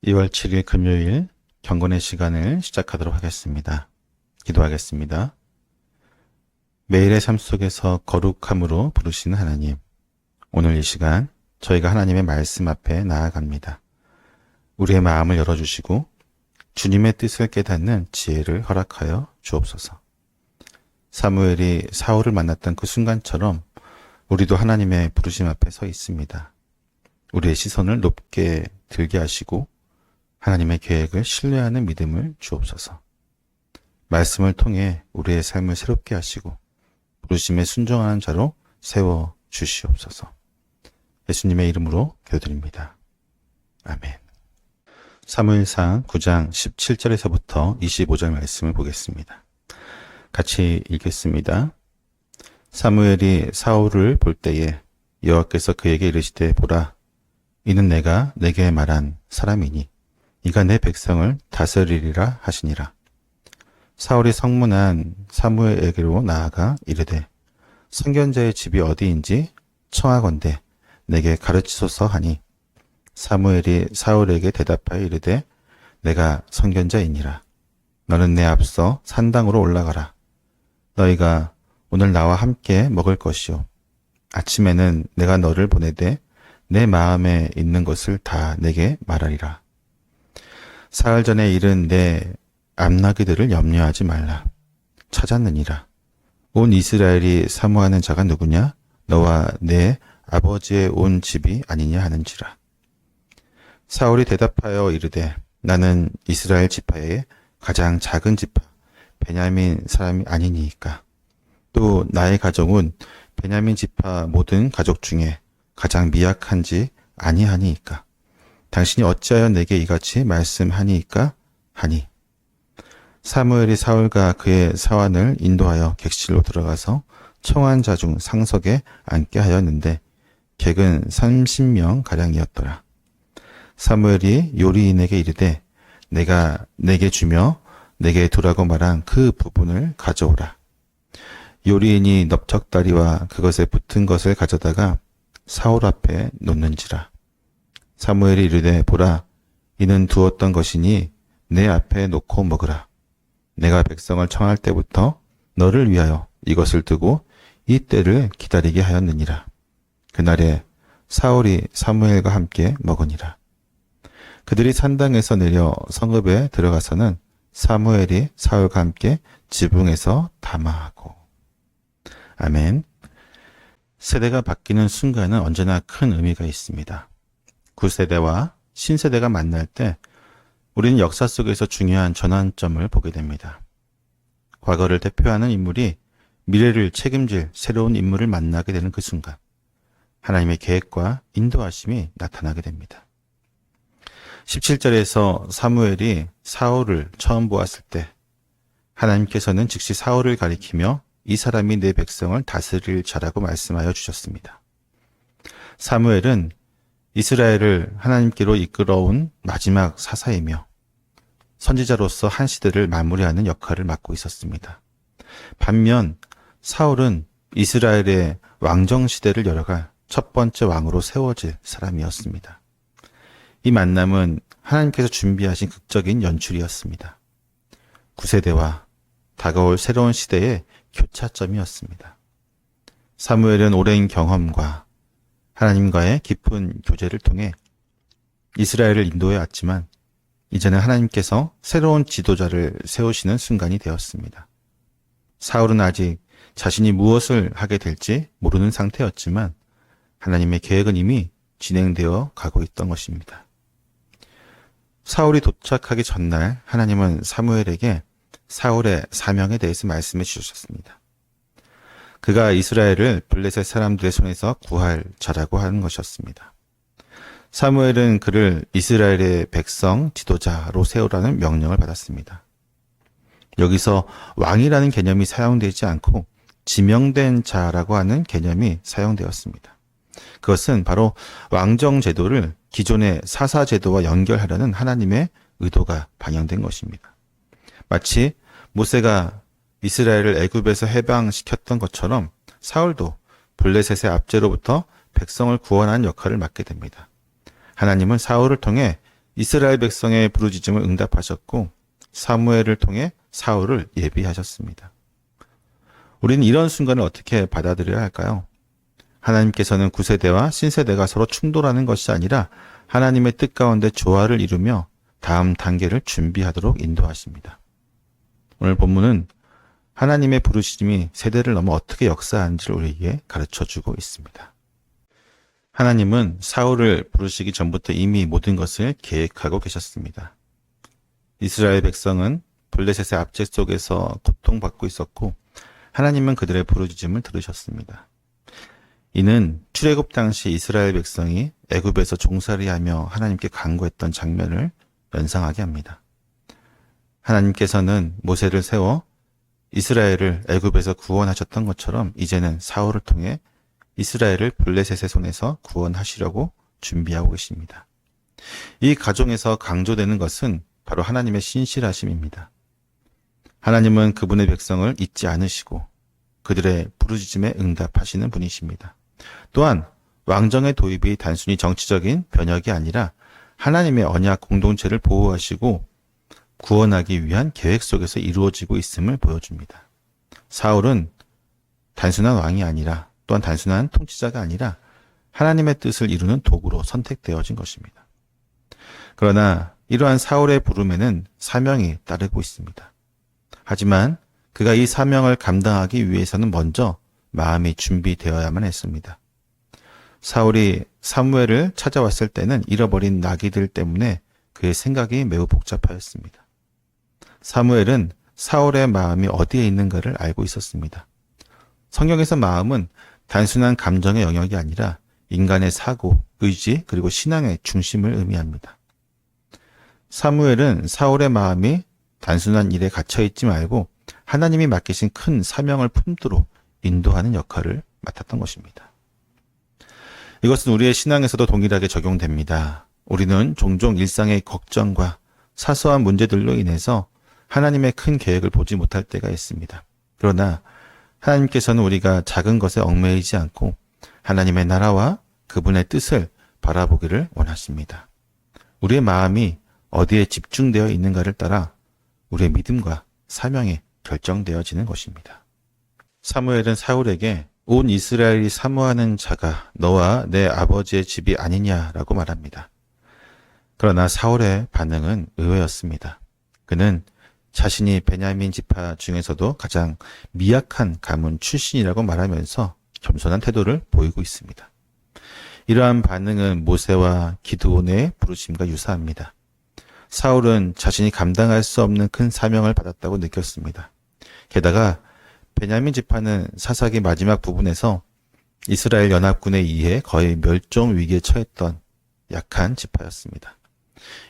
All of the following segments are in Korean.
2월 7일 금요일 경건의 시간을 시작하도록 하겠습니다. 기도하겠습니다. 매일의 삶 속에서 거룩함으로 부르시는 하나님, 오늘 이 시간 저희가 하나님의 말씀 앞에 나아갑니다. 우리의 마음을 열어주시고 주님의 뜻을 깨닫는 지혜를 허락하여 주옵소서. 사무엘이 사울을 만났던 그 순간처럼 우리도 하나님의 부르심 앞에 서 있습니다. 우리의 시선을 높게 들게 하시고 하나님의 계획을 신뢰하는 믿음을 주옵소서. 말씀을 통해 우리의 삶을 새롭게 하시고 부르심에 순종하는 자로 세워 주시옵소서. 예수님의 이름으로 기도드립니다. 아멘. 사무엘상 9장 17절에서부터 25절 말씀을 보겠습니다. 같이 읽겠습니다. 사무엘이 사울을 볼 때에 여호와께서 그에게 이르시되 보라, 이는 내가 내게 말한 사람이니 이가 내 백성을 다스리리라 하시니라. 사울이 성문한 사무엘에게로 나아가 이르되 선견자의 집이 어디인지 청하건대 내게 가르치소서 하니, 사무엘이 사울에게 대답하여 이르되 내가 선견자이니라. 너는 내 앞서 산당으로 올라가라. 너희가 오늘 나와 함께 먹을 것이요 아침에는 내가 너를 보내되 내 마음에 있는 것을 다 내게 말하리라. 사흘 전에 일은 내 암나귀들을 염려하지 말라. 찾았느니라. 온 이스라엘이 사모하는 자가 누구냐? 너와 내 아버지의 온 집이 아니냐 하는지라. 사울이 대답하여 이르되 나는 이스라엘 지파의 가장 작은 지파 베냐민 사람이 아니니이까. 또 나의 가족은 베냐민 지파 모든 가족 중에 가장 미약한지 아니하니이까. 당신이 어찌하여 내게 이같이 말씀하니이까 하니, 사무엘이 사울과 그의 사환을 인도하여 객실로 들어가서 청한 자 중 상석에 앉게 하였는데 객은 30명 가량이었더라. 사무엘이 요리인에게 이르되 내가 내게 주며 내게 두라고 말한 그 부분을 가져오라. 요리인이 넓적다리와 그것에 붙은 것을 가져다가 사울 앞에 놓는지라. 사무엘이 이르되 보라, 이는 두었던 것이니 내 앞에 놓고 먹으라. 내가 백성을 청할 때부터 너를 위하여 이것을 두고 이 때를 기다리게 하였느니라. 그날에 사울이 사무엘과 함께 먹으니라. 그들이 산당에서 내려 성읍에 들어가서는 사무엘이 사울과 함께 지붕에서 담화하고. 아멘. 세대가 바뀌는 순간은 언제나 큰 의미가 있습니다. 구세대와 신세대가 만날 때 우리는 역사 속에서 중요한 전환점을 보게 됩니다. 과거를 대표하는 인물이 미래를 책임질 새로운 인물을 만나게 되는 그 순간, 하나님의 계획과 인도하심이 나타나게 됩니다. 17절에서 사무엘이 사울을 처음 보았을 때 하나님께서는 즉시 사울을 가리키며 이 사람이 내 백성을 다스릴 자라고 말씀하여 주셨습니다. 사무엘은 이스라엘을 하나님께로 이끌어온 마지막 사사이며 선지자로서 한 시대를 마무리하는 역할을 맡고 있었습니다. 반면 사울은 이스라엘의 왕정 시대를 열어갈 첫 번째 왕으로 세워질 사람이었습니다. 이 만남은 하나님께서 준비하신 극적인 연출이었습니다. 구세대와 다가올 새로운 시대의 교차점이었습니다. 사무엘은 오랜 경험과 하나님과의 깊은 교제를 통해 이스라엘을 인도해 왔지만 이제는 하나님께서 새로운 지도자를 세우시는 순간이 되었습니다. 사울은 아직 자신이 무엇을 하게 될지 모르는 상태였지만 하나님의 계획은 이미 진행되어 가고 있던 것입니다. 사울이 도착하기 전날 하나님은 사무엘에게 사울의 사명에 대해서 말씀해 주셨습니다. 그가 이스라엘을 블레셋 사람들의 손에서 구할 자라고 하는 것이었습니다. 사무엘은 그를 이스라엘의 백성 지도자로 세우라는 명령을 받았습니다. 여기서 왕이라는 개념이 사용되지 않고 지명된 자라고 하는 개념이 사용되었습니다. 그것은 바로 왕정 제도를 기존의 사사 제도와 연결하려는 하나님의 의도가 반영된 것입니다. 마치 모세가 이스라엘을 애굽에서 해방시켰던 것처럼 사울도 블레셋의 압제로부터 백성을 구원하는 역할을 맡게 됩니다. 하나님은 사울을 통해 이스라엘 백성의 부르짖음을 응답하셨고 사무엘을 통해 사울을 예비하셨습니다. 우리는 이런 순간을 어떻게 받아들여야 할까요? 하나님께서는 구세대와 신세대가 서로 충돌하는 것이 아니라 하나님의 뜻 가운데 조화를 이루며 다음 단계를 준비하도록 인도하십니다. 오늘 본문은 하나님의 부르심이 세대를 넘어 어떻게 역사하는지를 우리에게 가르쳐주고 있습니다. 하나님은 사울을 부르시기 전부터 이미 모든 것을 계획하고 계셨습니다. 이스라엘 백성은 블레셋의 압제 속에서 고통받고 있었고 하나님은 그들의 부르짖음을 들으셨습니다. 이는 출애굽 당시 이스라엘 백성이 애굽에서 종살이하며 하나님께 간구했던 장면을 연상하게 합니다. 하나님께서는 모세를 세워 이스라엘을 애굽에서 구원하셨던 것처럼 이제는 사울을 통해 이스라엘을 블레셋의 손에서 구원하시려고 준비하고 계십니다. 이 가정에서 강조되는 것은 바로 하나님의 신실하심입니다. 하나님은 그분의 백성을 잊지 않으시고 그들의 부르짖음에 응답하시는 분이십니다. 또한 왕정의 도입이 단순히 정치적인 변혁이 아니라 하나님의 언약 공동체를 보호하시고 구원하기 위한 계획 속에서 이루어지고 있음을 보여줍니다. 사울은 단순한 왕이 아니라 또한 단순한 통치자가 아니라 하나님의 뜻을 이루는 도구로 선택되어진 것입니다. 그러나 이러한 사울의 부름에는 사명이 따르고 있습니다. 하지만 그가 이 사명을 감당하기 위해서는 먼저 마음이 준비되어야만 했습니다. 사울이 사무엘을 찾아왔을 때는 잃어버린 나귀들 때문에 그의 생각이 매우 복잡하였습니다. 사무엘은 사울의 마음이 어디에 있는가를 알고 있었습니다. 성경에서 마음은 단순한 감정의 영역이 아니라 인간의 사고, 의지, 그리고 신앙의 중심을 의미합니다. 사무엘은 사울의 마음이 단순한 일에 갇혀있지 말고 하나님이 맡기신 큰 사명을 품도록 인도하는 역할을 맡았던 것입니다. 이것은 우리의 신앙에서도 동일하게 적용됩니다. 우리는 종종 일상의 걱정과 사소한 문제들로 인해서 하나님의 큰 계획을 보지 못할 때가 있습니다. 그러나 하나님께서는 우리가 작은 것에 얽매이지 않고 하나님의 나라와 그분의 뜻을 바라보기를 원하십니다. 우리의 마음이 어디에 집중되어 있는가를 따라 우리의 믿음과 사명이 결정되어지는 것입니다. 사무엘은 사울에게 온 이스라엘이 사모하는 자가 너와 내 아버지의 집이 아니냐라고 말합니다. 그러나 사울의 반응은 의외였습니다. 그는 자신이 베냐민 지파 중에서도 가장 미약한 가문 출신이라고 말하면서 겸손한 태도를 보이고 있습니다. 이러한 반응은 모세와 기드온의 부르심과 유사합니다. 사울은 자신이 감당할 수 없는 큰 사명을 받았다고 느꼈습니다. 게다가 베냐민 지파는 사사기 마지막 부분에서 이스라엘 연합군에 의해 거의 멸종 위기에 처했던 약한 지파였습니다.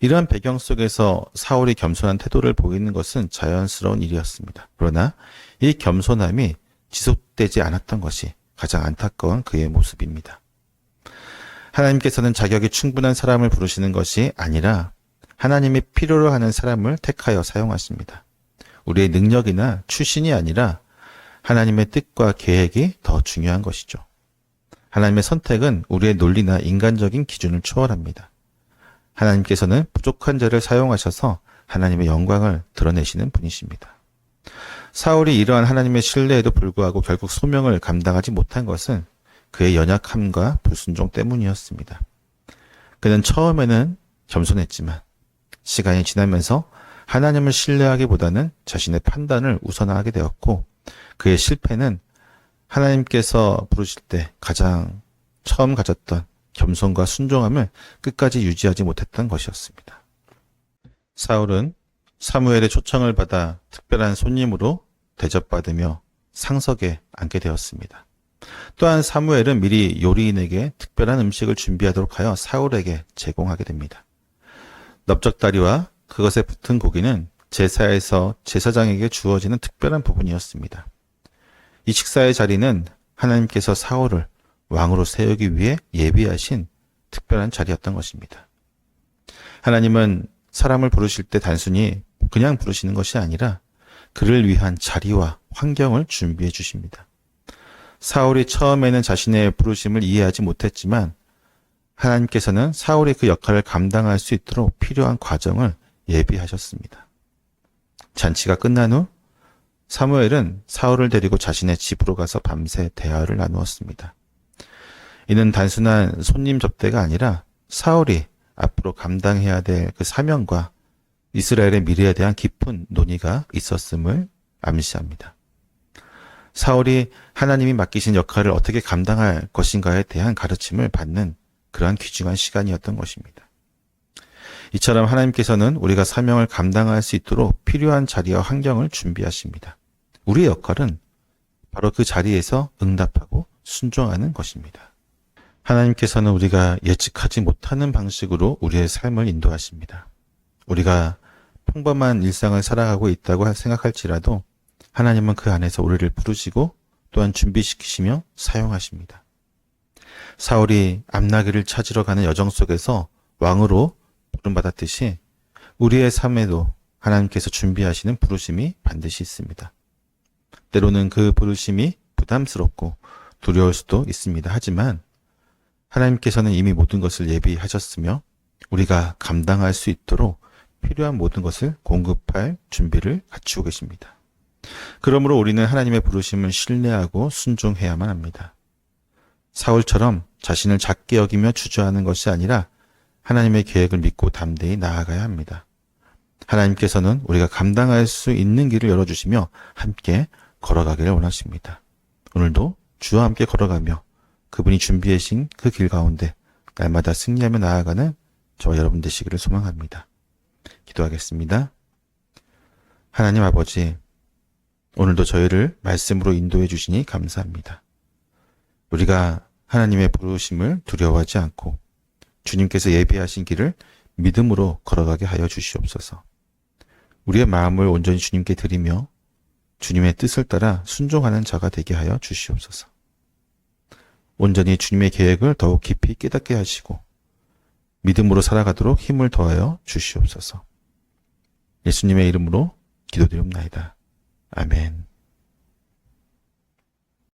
이러한 배경 속에서 사울이 겸손한 태도를 보이는 것은 자연스러운 일이었습니다. 그러나 이 겸손함이 지속되지 않았던 것이 가장 안타까운 그의 모습입니다. 하나님께서는 자격이 충분한 사람을 부르시는 것이 아니라 하나님이 필요로 하는 사람을 택하여 사용하십니다. 우리의 능력이나 출신이 아니라 하나님의 뜻과 계획이 더 중요한 것이죠. 하나님의 선택은 우리의 논리나 인간적인 기준을 초월합니다. 하나님께서는 부족한 자를 사용하셔서 하나님의 영광을 드러내시는 분이십니다. 사울이 이러한 하나님의 신뢰에도 불구하고 결국 소명을 감당하지 못한 것은 그의 연약함과 불순종 때문이었습니다. 그는 처음에는 겸손했지만 시간이 지나면서 하나님을 신뢰하기보다는 자신의 판단을 우선하게 되었고 그의 실패는 하나님께서 부르실 때 가장 처음 가졌던 겸손과 순종함을 끝까지 유지하지 못했던 것이었습니다. 사울은 사무엘의 초청을 받아 특별한 손님으로 대접받으며 상석에 앉게 되었습니다. 또한 사무엘은 미리 요리인에게 특별한 음식을 준비하도록 하여 사울에게 제공하게 됩니다. 넓적다리와 그것에 붙은 고기는 제사에서 제사장에게 주어지는 특별한 부분이었습니다. 이 식사의 자리는 하나님께서 사울을 왕으로 세우기 위해 예비하신 특별한 자리였던 것입니다. 하나님은 사람을 부르실 때 단순히 그냥 부르시는 것이 아니라 그를 위한 자리와 환경을 준비해 주십니다. 사울이 처음에는 자신의 부르심을 이해하지 못했지만 하나님께서는 사울이 그 역할을 감당할 수 있도록 필요한 과정을 예비하셨습니다. 잔치가 끝난 후 사무엘은 사울을 데리고 자신의 집으로 가서 밤새 대화를 나누었습니다. 이는 단순한 손님 접대가 아니라 사울이 앞으로 감당해야 될 그 사명과 이스라엘의 미래에 대한 깊은 논의가 있었음을 암시합니다. 사울이 하나님이 맡기신 역할을 어떻게 감당할 것인가에 대한 가르침을 받는 그러한 귀중한 시간이었던 것입니다. 이처럼 하나님께서는 우리가 사명을 감당할 수 있도록 필요한 자리와 환경을 준비하십니다. 우리의 역할은 바로 그 자리에서 응답하고 순종하는 것입니다. 하나님께서는 우리가 예측하지 못하는 방식으로 우리의 삶을 인도하십니다. 우리가 평범한 일상을 살아가고 있다고 생각할지라도 하나님은 그 안에서 우리를 부르시고 또한 준비시키시며 사용하십니다. 사울이 암나기를 찾으러 가는 여정 속에서 왕으로 부름받았듯이 우리의 삶에도 하나님께서 준비하시는 부르심이 반드시 있습니다. 때로는 그 부르심이 부담스럽고 두려울 수도 있습니다. 하지만 하나님께서는 이미 모든 것을 예비하셨으며 우리가 감당할 수 있도록 필요한 모든 것을 공급할 준비를 갖추고 계십니다. 그러므로 우리는 하나님의 부르심을 신뢰하고 순종해야만 합니다. 사울처럼 자신을 작게 여기며 주저하는 것이 아니라 하나님의 계획을 믿고 담대히 나아가야 합니다. 하나님께서는 우리가 감당할 수 있는 길을 열어주시며 함께 걸어가기를 원하십니다. 오늘도 주와 함께 걸어가며 그분이 준비하신 그 길 가운데 날마다 승리하며 나아가는 저와 여러분 되시기를 소망합니다. 기도하겠습니다. 하나님 아버지, 오늘도 저희를 말씀으로 인도해 주시니 감사합니다. 우리가 하나님의 부르심을 두려워하지 않고 주님께서 예비하신 길을 믿음으로 걸어가게 하여 주시옵소서. 우리의 마음을 온전히 주님께 드리며 주님의 뜻을 따라 순종하는 자가 되게 하여 주시옵소서. 온전히 주님의 계획을 더욱 깊이 깨닫게 하시고 믿음으로 살아가도록 힘을 더하여 주시옵소서. 예수님의 이름으로 기도드립니다. 아멘.